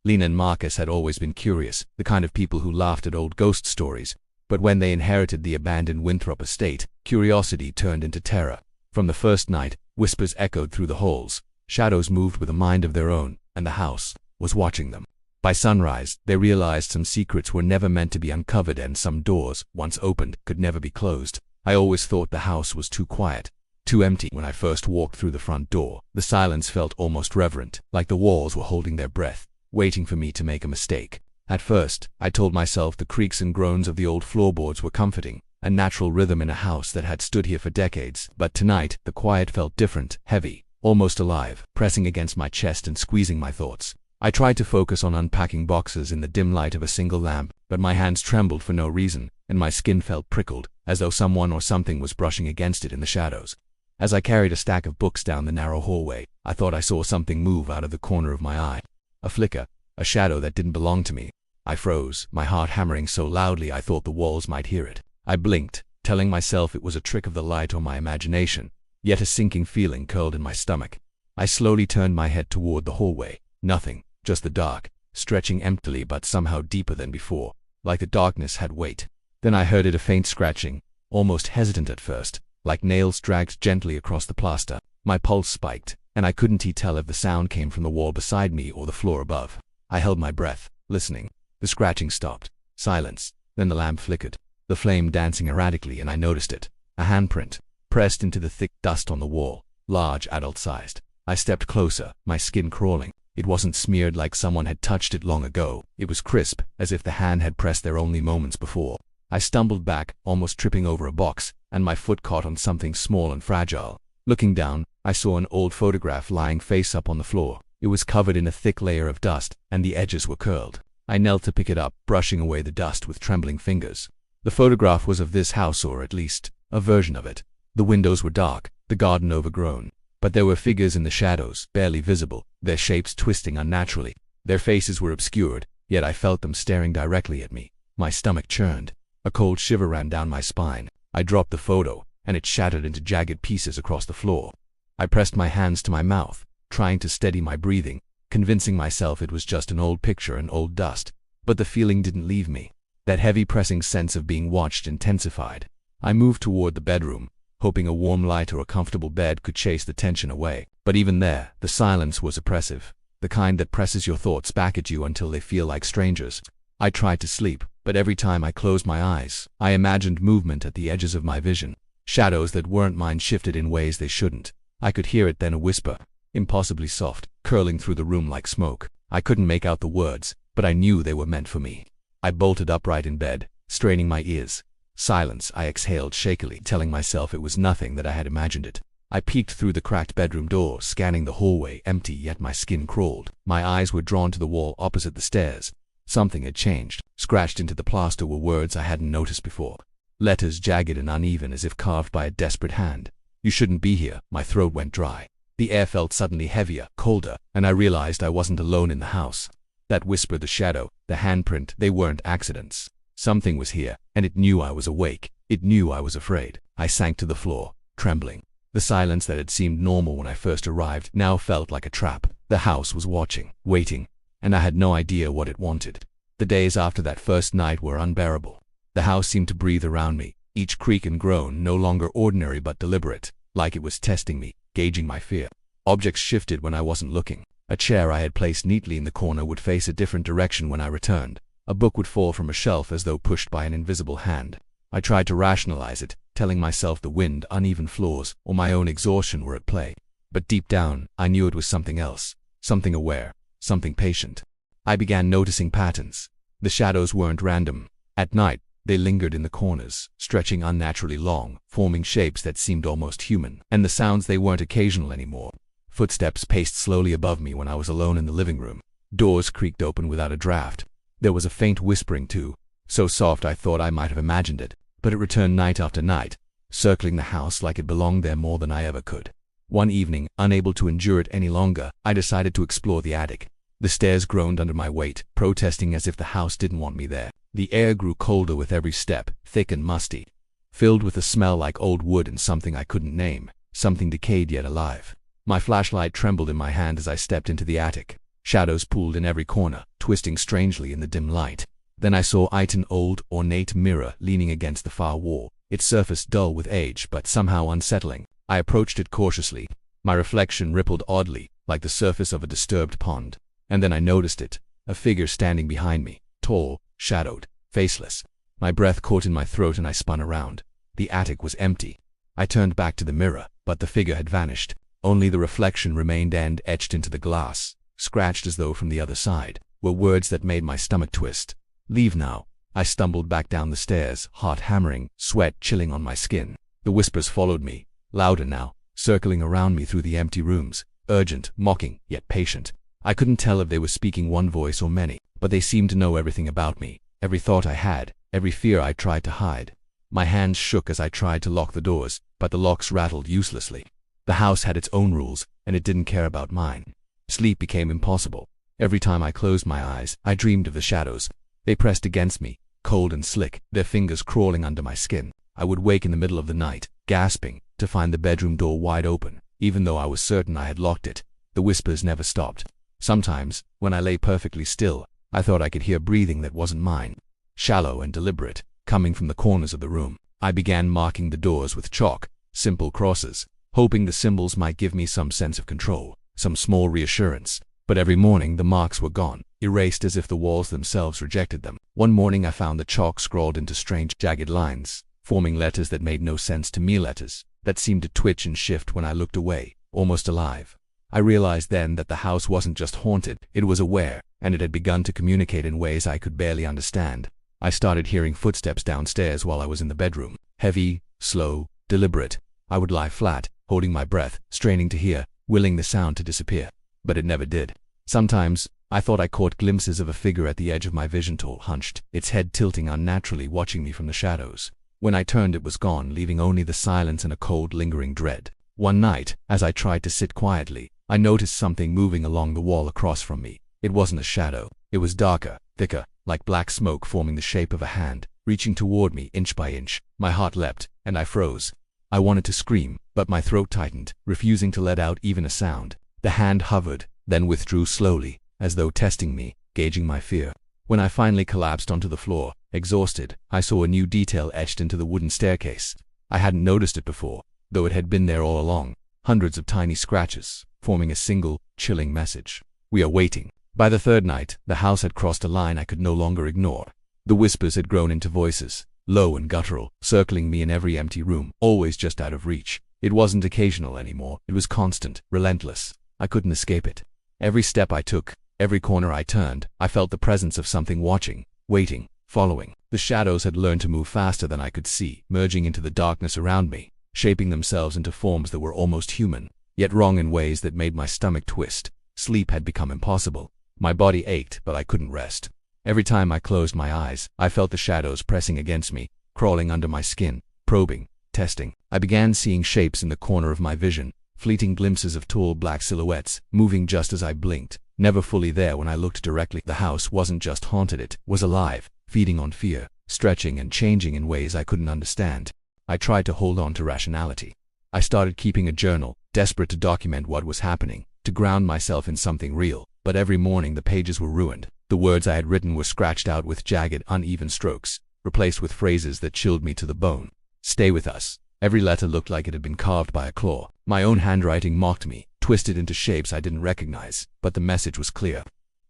Lena and Marcus had always been curious, the kind of people who laughed at old ghost stories. But when they inherited the abandoned Winthrop estate, curiosity turned into terror. From the first night, whispers echoed through the halls, shadows moved with a mind of their own, and the house was watching them. By sunrise, they realized some secrets were never meant to be uncovered and some doors, once opened, could never be closed. I always thought the house was too quiet, too empty. When I first walked through the front door, the silence felt almost reverent, like the walls were holding their breath, waiting for me to make a mistake. At first, I told myself the creaks and groans of the old floorboards were comforting, a natural rhythm in a house that had stood here for decades. But tonight, the quiet felt different, heavy, almost alive, pressing against my chest and squeezing my thoughts. I tried to focus on unpacking boxes in the dim light of a single lamp, but my hands trembled for no reason, and my skin felt prickled, as though someone or something was brushing against it in the shadows. As I carried a stack of books down the narrow hallway, I thought I saw something move out of the corner of my eye. A flicker, a shadow that didn't belong to me. I froze, my heart hammering so loudly I thought the walls might hear it. I blinked, telling myself it was a trick of the light or my imagination, yet a sinking feeling curled in my stomach. I slowly turned my head toward the hallway. Nothing, just the dark, stretching emptily but somehow deeper than before, like the darkness had weight. Then I heard a faint scratching, almost hesitant at first, like nails dragged gently across the plaster. My pulse spiked, and I couldn't tell if the sound came from the wall beside me or the floor above. I held my breath, listening. The scratching stopped. Silence. Then the lamp flickered, the flame dancing erratically, and I noticed it. A handprint, pressed into the thick dust on the wall, large, adult-sized. I stepped closer, my skin crawling. It wasn't smeared like someone had touched it long ago. It was crisp, as if the hand had pressed there only moments before. I stumbled back, almost tripping over a box, and my foot caught on something small and fragile. Looking down, I saw an old photograph lying face up on the floor. It was covered in a thick layer of dust, and the edges were curled. I knelt to pick it up, brushing away the dust with trembling fingers. The photograph was of this house, or at least, a version of it. The windows were dark, the garden overgrown. But there were figures in the shadows, barely visible, their shapes twisting unnaturally. Their faces were obscured, yet I felt them staring directly at me. My stomach churned. A cold shiver ran down my spine. I dropped the photo, and it shattered into jagged pieces across the floor. I pressed my hands to my mouth, trying to steady my breathing, convincing myself it was just an old picture and old dust. But the feeling didn't leave me. That heavy pressing sense of being watched intensified. I moved toward the bedroom, hoping a warm light or a comfortable bed could chase the tension away. But even there, the silence was oppressive, the kind that presses your thoughts back at you until they feel like strangers. I tried to sleep, but every time I closed my eyes, I imagined movement at the edges of my vision. Shadows that weren't mine shifted in ways they shouldn't. I could hear it then, a whisper, impossibly soft, curling through the room like smoke. I couldn't make out the words, but I knew they were meant for me. I bolted upright in bed, straining my ears. Silence, I exhaled shakily, telling myself it was nothing, that I had imagined it. I peeked through the cracked bedroom door, scanning the hallway, empty, yet my skin crawled. My eyes were drawn to the wall opposite the stairs. Something had changed. Scratched into the plaster were words I hadn't noticed before. Letters jagged and uneven, as if carved by a desperate hand. "You shouldn't be here." My throat went dry. The air felt suddenly heavier, colder, and I realized I wasn't alone in the house. That whisper, the shadow, the handprint, they weren't accidents. Something was here, and it knew I was awake. It knew I was afraid. I sank to the floor, trembling. The silence that had seemed normal when I first arrived now felt like a trap. The house was watching, waiting, and I had no idea what it wanted. The days after that first night were unbearable. The house seemed to breathe around me, each creak and groan no longer ordinary but deliberate, like it was testing me, gauging my fear. Objects shifted when I wasn't looking. A chair I had placed neatly in the corner would face a different direction when I returned. A book would fall from a shelf as though pushed by an invisible hand. I tried to rationalize it, telling myself the wind, uneven floors, or my own exhaustion were at play. But deep down, I knew it was something else, something aware, something patient. I began noticing patterns. The shadows weren't random. At night, they lingered in the corners, stretching unnaturally long, forming shapes that seemed almost human. And the sounds, they weren't occasional anymore. Footsteps paced slowly above me when I was alone in the living room. Doors creaked open without a draft. There was a faint whispering too, so soft I thought I might have imagined it, but it returned night after night, circling the house like it belonged there more than I ever could. One evening, unable to endure it any longer, I decided to explore the attic. The stairs groaned under my weight, protesting as if the house didn't want me there. The air grew colder with every step, thick and musty, filled with a smell like old wood and something I couldn't name, something decayed yet alive. My flashlight trembled in my hand as I stepped into the attic. Shadows pooled in every corner, twisting strangely in the dim light. Then I saw an old, ornate mirror leaning against the far wall, its surface dull with age but somehow unsettling. I approached it cautiously. My reflection rippled oddly, like the surface of a disturbed pond. And then I noticed it, a figure standing behind me, tall, shadowed, faceless. My breath caught in my throat and I spun around. The attic was empty. I turned back to the mirror, but the figure had vanished. Only the reflection remained, and etched into the glass, scratched as though from the other side, were words that made my stomach twist. "Leave now." I stumbled back down the stairs, heart hammering, sweat chilling on my skin. The whispers followed me, louder now, circling around me through the empty rooms, urgent, mocking, yet patient. I couldn't tell if they were speaking one voice or many, but they seemed to know everything about me, every thought I had, every fear I tried to hide. My hands shook as I tried to lock the doors, but the locks rattled uselessly. The house had its own rules, and it didn't care about mine. Sleep became impossible. Every time I closed my eyes, I dreamed of the shadows. They pressed against me, cold and slick, their fingers crawling under my skin. I would wake in the middle of the night, gasping, to find the bedroom door wide open, even though I was certain I had locked it. The whispers never stopped. Sometimes, when I lay perfectly still, I thought I could hear breathing that wasn't mine, shallow and deliberate, coming from the corners of the room. I began marking the doors with chalk, simple crosses, hoping the symbols might give me some sense of control, some small reassurance. But every morning the marks were gone, erased as if the walls themselves rejected them. One morning I found the chalk scrawled into strange, jagged lines, forming letters that made no sense to me, letters that seemed to twitch and shift when I looked away, almost alive. I realized then that the house wasn't just haunted, it was aware, and it had begun to communicate in ways I could barely understand. I started hearing footsteps downstairs while I was in the bedroom, heavy, slow, deliberate. I would lie flat, holding my breath, straining to hear, willing the sound to disappear. But it never did. Sometimes, I thought I caught glimpses of a figure at the edge of my vision, tall, hunched, its head tilting unnaturally, watching me from the shadows. When I turned, it was gone, leaving only the silence and a cold, lingering dread. One night, as I tried to sit quietly, I noticed something moving along the wall across from me. It wasn't a shadow. It was darker, thicker, like black smoke, forming the shape of a hand, reaching toward me inch by inch. My heart leapt, and I froze. I wanted to scream, but my throat tightened, refusing to let out even a sound. The hand hovered, then withdrew slowly, as though testing me, gauging my fear. When I finally collapsed onto the floor, exhausted, I saw a new detail etched into the wooden staircase. I hadn't noticed it before, though it had been there all along. Hundreds of tiny scratches, forming a single, chilling message. "We are waiting." By the third night, the house had crossed a line I could no longer ignore. The whispers had grown into voices, low and guttural, circling me in every empty room, always just out of reach. It wasn't occasional anymore, it was constant, relentless. I couldn't escape it. Every step I took, every corner I turned, I felt the presence of something watching, waiting, following. The shadows had learned to move faster than I could see, merging into the darkness around me, shaping themselves into forms that were almost human, yet wrong in ways that made my stomach twist. Sleep had become impossible. My body ached, but I couldn't rest. Every time I closed my eyes, I felt the shadows pressing against me, crawling under my skin, probing, testing. I began seeing shapes in the corner of my vision, fleeting glimpses of tall black silhouettes, moving just as I blinked, never fully there when I looked directly. The house wasn't just haunted, it was alive, feeding on fear, stretching and changing in ways I couldn't understand. I tried to hold on to rationality. I started keeping a journal, desperate to document what was happening, to ground myself in something real. But every morning the pages were ruined. The words I had written were scratched out with jagged, uneven strokes, replaced with phrases that chilled me to the bone. "Stay with us." Every letter looked like it had been carved by a claw. My own handwriting mocked me, twisted into shapes I didn't recognize, but the message was clear.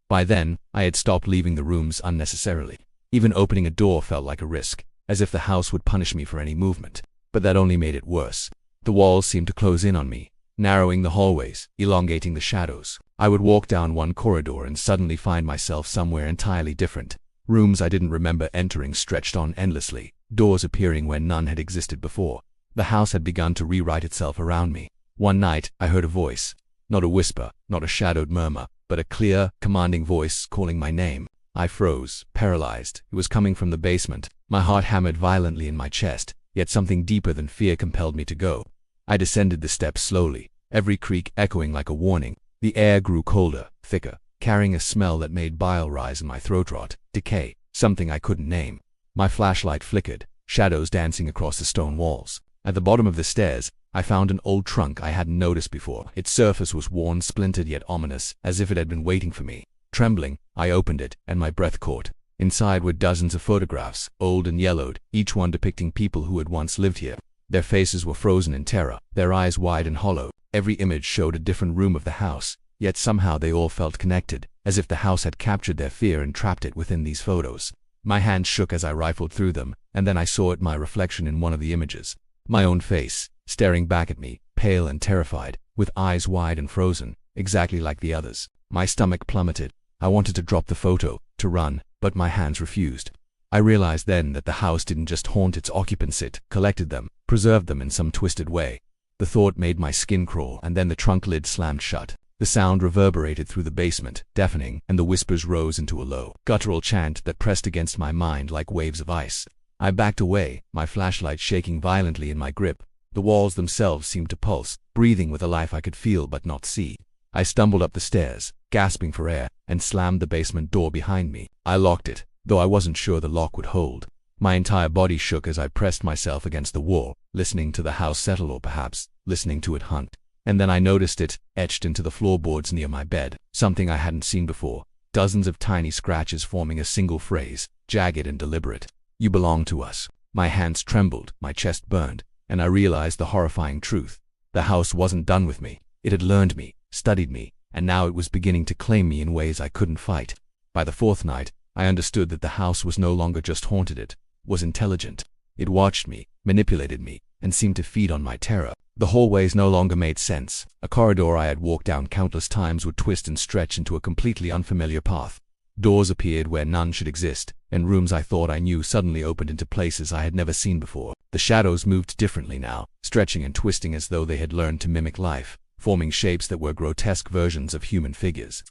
By then, I had stopped leaving the rooms unnecessarily. Even opening a door felt like a risk, as if the house would punish me for any movement. But that only made it worse. The walls seemed to close in on me, narrowing the hallways, elongating the shadows. I would walk down one corridor and suddenly find myself somewhere entirely different. Rooms I didn't remember entering stretched on endlessly, doors appearing where none had existed before. The house had begun to rewrite itself around me. One night, I heard a voice. Not a whisper, not a shadowed murmur, but a clear, commanding voice calling my name. I froze, paralyzed. It was coming from the basement. My heart hammered violently in my chest, yet something deeper than fear compelled me to go. I descended the steps slowly, every creak echoing like a warning. The air grew colder, thicker, carrying a smell that made bile rise in my throat. Rot, decay, something I couldn't name. My flashlight flickered, shadows dancing across the stone walls. At the bottom of the stairs, I found an old trunk I hadn't noticed before. Its surface was worn, splintered yet ominous, as if it had been waiting for me. Trembling, I opened it, and my breath caught. Inside were dozens of photographs, old and yellowed, each one depicting people who had once lived here. Their faces were frozen in terror, their eyes wide and hollow. Every image showed a different room of the house, yet somehow they all felt connected, as if the house had captured their fear and trapped it within these photos. My hand shook as I rifled through them, and then I saw my reflection in one of the images. My own face, staring back at me, pale and terrified, with eyes wide and frozen, exactly like the others. My stomach plummeted. I wanted to drop the photo, to run, but my hands refused. I realized then that the house didn't just haunt its occupants, it collected them, preserved them in some twisted way. The thought made my skin crawl, and then the trunk lid slammed shut. The sound reverberated through the basement, deafening, and the whispers rose into a low, guttural chant that pressed against my mind like waves of ice. I backed away, my flashlight shaking violently in my grip. The walls themselves seemed to pulse, breathing with a life I could feel but not see. I stumbled up the stairs, gasping for air, and slammed the basement door behind me. I locked it, though I wasn't sure the lock would hold. My entire body shook as I pressed myself against the wall, listening to the house settle, or perhaps listening to it hunt. And then I noticed it, etched into the floorboards near my bed, something I hadn't seen before. Dozens of tiny scratches forming a single phrase, jagged and deliberate. "You belong to us." My hands trembled, my chest burned, and I realized the horrifying truth. The house wasn't done with me. It had learned me, studied me, and now it was beginning to claim me in ways I couldn't fight. By the fourth night, I understood that the house was no longer just haunted, it was intelligent. It watched me, manipulated me, and seemed to feed on my terror. The hallways no longer made sense. A corridor I had walked down countless times would twist and stretch into a completely unfamiliar path. Doors appeared where none should exist, and rooms I thought I knew suddenly opened into places I had never seen before. The shadows moved differently now, stretching and twisting as though they had learned to mimic life, forming shapes that were grotesque versions of human figures.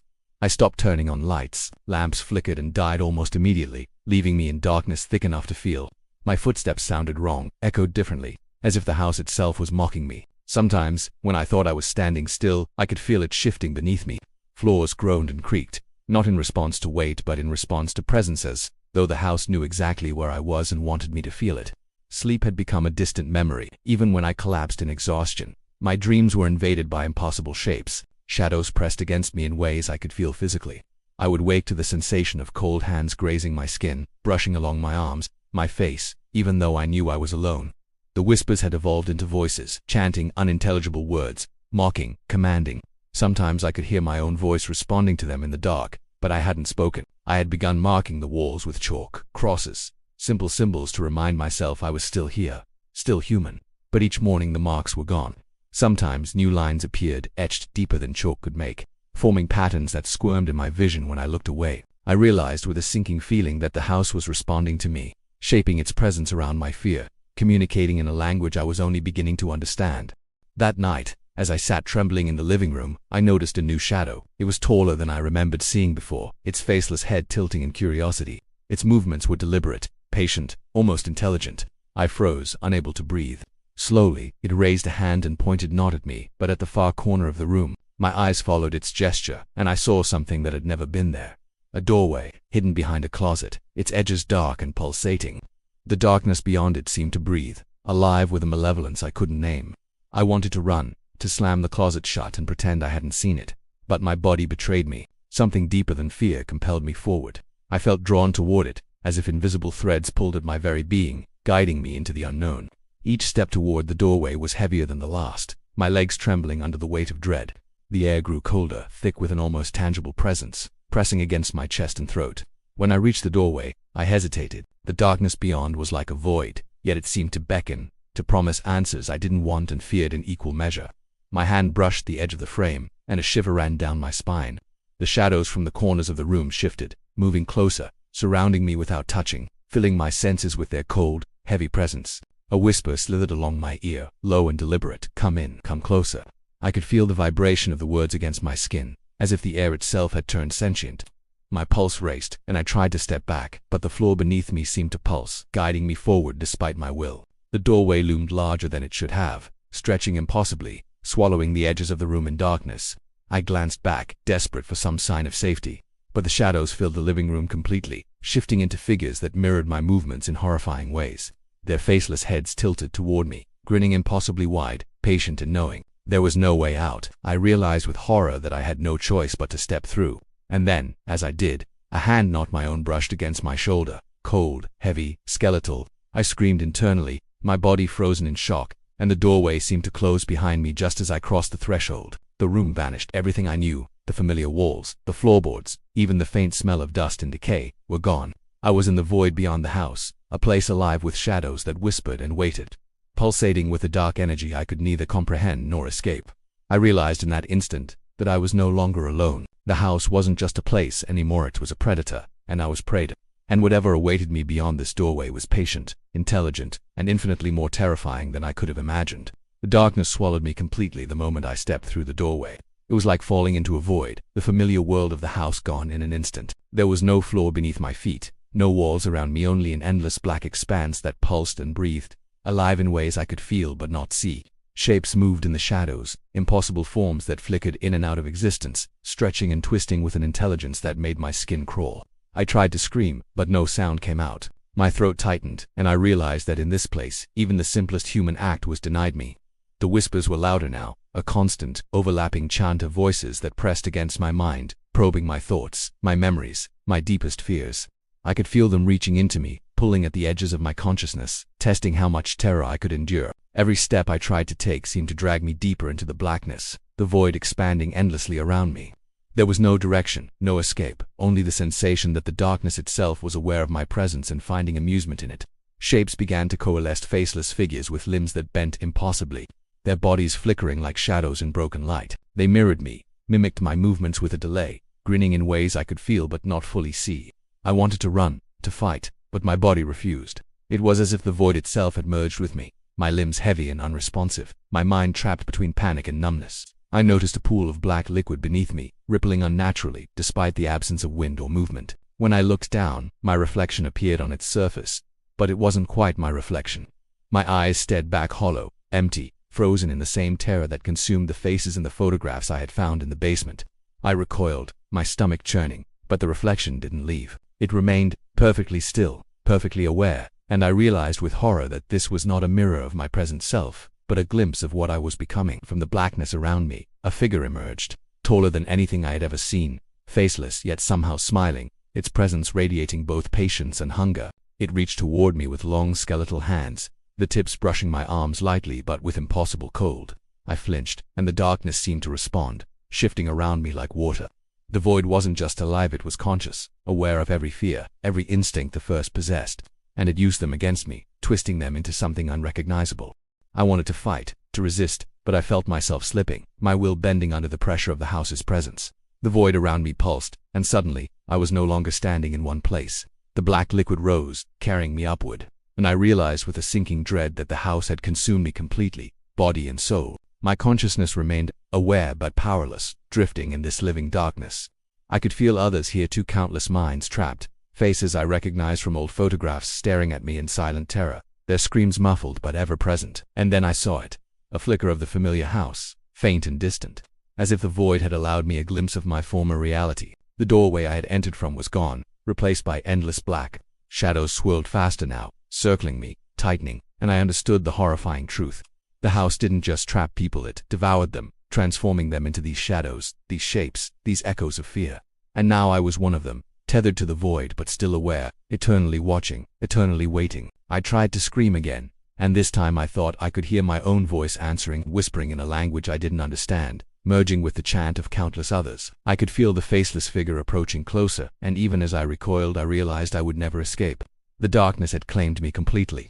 I stopped turning on lights. Lamps flickered and died almost immediately, leaving me in darkness thick enough to feel. My footsteps sounded wrong, echoed differently, as if the house itself was mocking me. Sometimes, when I thought I was standing still, I could feel it shifting beneath me. Floors groaned and creaked, not in response to weight but in response to presences, though the house knew exactly where I was and wanted me to feel it. Sleep had become a distant memory, even when I collapsed in exhaustion. My dreams were invaded by impossible shapes. Shadows pressed against me in ways I could feel physically. I would wake to the sensation of cold hands grazing my skin, brushing along my arms, my face, even though I knew I was alone. The whispers had evolved into voices, chanting unintelligible words, mocking, commanding. Sometimes I could hear my own voice responding to them in the dark, but I hadn't spoken. I had begun marking the walls with chalk, crosses, simple symbols to remind myself I was still here, still human. But each morning the marks were gone. Sometimes new lines appeared, etched deeper than chalk could make, forming patterns that squirmed in my vision when I looked away. I realized with a sinking feeling that the house was responding to me, shaping its presence around my fear, communicating in a language I was only beginning to understand. That night, as I sat trembling in the living room, I noticed a new shadow. It was taller than I remembered seeing before, its faceless head tilting in curiosity. Its movements were deliberate, patient, almost intelligent. I froze, unable to breathe. Slowly, it raised a hand and pointed not at me, but at the far corner of the room. My eyes followed its gesture, and I saw something that had never been there. A doorway, hidden behind a closet, its edges dark and pulsating. The darkness beyond it seemed to breathe, alive with a malevolence I couldn't name. I wanted to run, to slam the closet shut and pretend I hadn't seen it. But my body betrayed me. Something deeper than fear compelled me forward. I felt drawn toward it, as if invisible threads pulled at my very being, guiding me into the unknown. Each step toward the doorway was heavier than the last, my legs trembling under the weight of dread. The air grew colder, thick with an almost tangible presence, pressing against my chest and throat. When I reached the doorway, I hesitated. The darkness beyond was like a void, yet it seemed to beckon, to promise answers I didn't want and feared in equal measure. My hand brushed the edge of the frame, and a shiver ran down my spine. The shadows from the corners of the room shifted, moving closer, surrounding me without touching, filling my senses with their cold, heavy presence. A whisper slithered along my ear, low and deliberate. "Come in, come closer." I could feel the vibration of the words against my skin, as if the air itself had turned sentient. My pulse raced, and I tried to step back, but the floor beneath me seemed to pulse, guiding me forward despite my will. The doorway loomed larger than it should have, stretching impossibly, swallowing the edges of the room in darkness. I glanced back, desperate for some sign of safety, but the shadows filled the living room completely, shifting into figures that mirrored my movements in horrifying ways. Their faceless heads tilted toward me, grinning impossibly wide, patient and knowing. There was no way out. I realized with horror that I had no choice but to step through. And then, as I did, a hand not my own brushed against my shoulder, cold, heavy, skeletal. I screamed internally, my body frozen in shock, and the doorway seemed to close behind me just as I crossed the threshold. The room vanished. Everything I knew, the familiar walls, the floorboards, even the faint smell of dust and decay, were gone. I was in the void beyond the house, a place alive with shadows that whispered and waited, pulsating with a dark energy I could neither comprehend nor escape. I realized in that instant that I was no longer alone. The house wasn't just a place anymore, it was a predator, and I was preyed. And whatever awaited me beyond this doorway was patient, intelligent, and infinitely more terrifying than I could have imagined. The darkness swallowed me completely the moment I stepped through the doorway. It was like falling into a void, the familiar world of the house gone in an instant. There was no floor beneath my feet, no walls around me, only an endless black expanse that pulsed and breathed, alive in ways I could feel but not see. Shapes moved in the shadows, impossible forms that flickered in and out of existence, stretching and twisting with an intelligence that made my skin crawl. I tried to scream, but no sound came out. My throat tightened, and I realized that in this place, even the simplest human act was denied me. The whispers were louder now, a constant, overlapping chant of voices that pressed against my mind, probing my thoughts, my memories, my deepest fears. I could feel them reaching into me, pulling at the edges of my consciousness, testing how much terror I could endure. Every step I tried to take seemed to drag me deeper into the blackness, the void expanding endlessly around me. There was no direction, no escape, only the sensation that the darkness itself was aware of my presence and finding amusement in it. Shapes began to coalesce, faceless figures with limbs that bent impossibly, their bodies flickering like shadows in broken light. They mirrored me, mimicked my movements with a delay, grinning in ways I could feel but not fully see. I wanted to run, to fight, but my body refused. It was as if the void itself had merged with me, my limbs heavy and unresponsive, my mind trapped between panic and numbness. I noticed a pool of black liquid beneath me, rippling unnaturally, despite the absence of wind or movement. When I looked down, my reflection appeared on its surface, but it wasn't quite my reflection. My eyes stared back hollow, empty, frozen in the same terror that consumed the faces in the photographs I had found in the basement. I recoiled, my stomach churning, but the reflection didn't leave. It remained, perfectly still, perfectly aware, and I realized with horror that this was not a mirror of my present self, but a glimpse of what I was becoming. From the blackness around me, a figure emerged, taller than anything I had ever seen, faceless yet somehow smiling, its presence radiating both patience and hunger. It reached toward me with long skeletal hands, the tips brushing my arms lightly but with impossible cold. I flinched, and the darkness seemed to respond, shifting around me like water. The void wasn't just alive, it was conscious, aware of every fear, every instinct the first possessed, and it used them against me, twisting them into something unrecognizable. I wanted to fight, to resist, but I felt myself slipping, my will bending under the pressure of the house's presence. The void around me pulsed, and suddenly, I was no longer standing in one place. The black liquid rose, carrying me upward, and I realized with a sinking dread that the house had consumed me completely, body and soul. My consciousness remained aware but powerless, drifting in this living darkness. I could feel others here too, countless minds trapped, faces I recognized from old photographs staring at me in silent terror, their screams muffled but ever present. And then I saw it, a flicker of the familiar house, faint and distant, as if the void had allowed me a glimpse of my former reality. The doorway I had entered from was gone, replaced by endless black. Shadows swirled faster now, circling me, tightening, and I understood the horrifying truth. The house didn't just trap people, it devoured them, transforming them into these shadows, these shapes, these echoes of fear. And now I was one of them, tethered to the void but still aware, eternally watching, eternally waiting. I tried to scream again, and this time I thought I could hear my own voice answering, whispering in a language I didn't understand, merging with the chant of countless others. I could feel the faceless figure approaching closer, and even as I recoiled I realized I would never escape. The darkness had claimed me completely.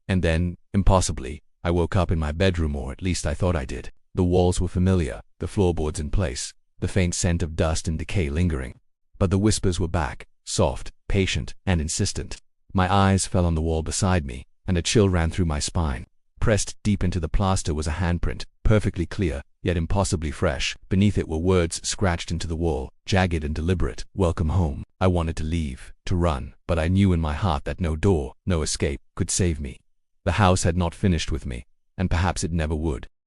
And then, impossibly, I woke up in my bedroom, or at least I thought I did. The walls were familiar, the floorboards in place, the faint scent of dust and decay lingering. But the whispers were back, soft, patient, and insistent. My eyes fell on the wall beside me, and a chill ran through my spine. Pressed deep into the plaster was a handprint, perfectly clear, yet impossibly fresh. Beneath it were words scratched into the wall, jagged and deliberate. "Welcome home." I wanted to leave, to run, but I knew in my heart that no door, no escape, could save me. The house had not finished with me, and perhaps it never would.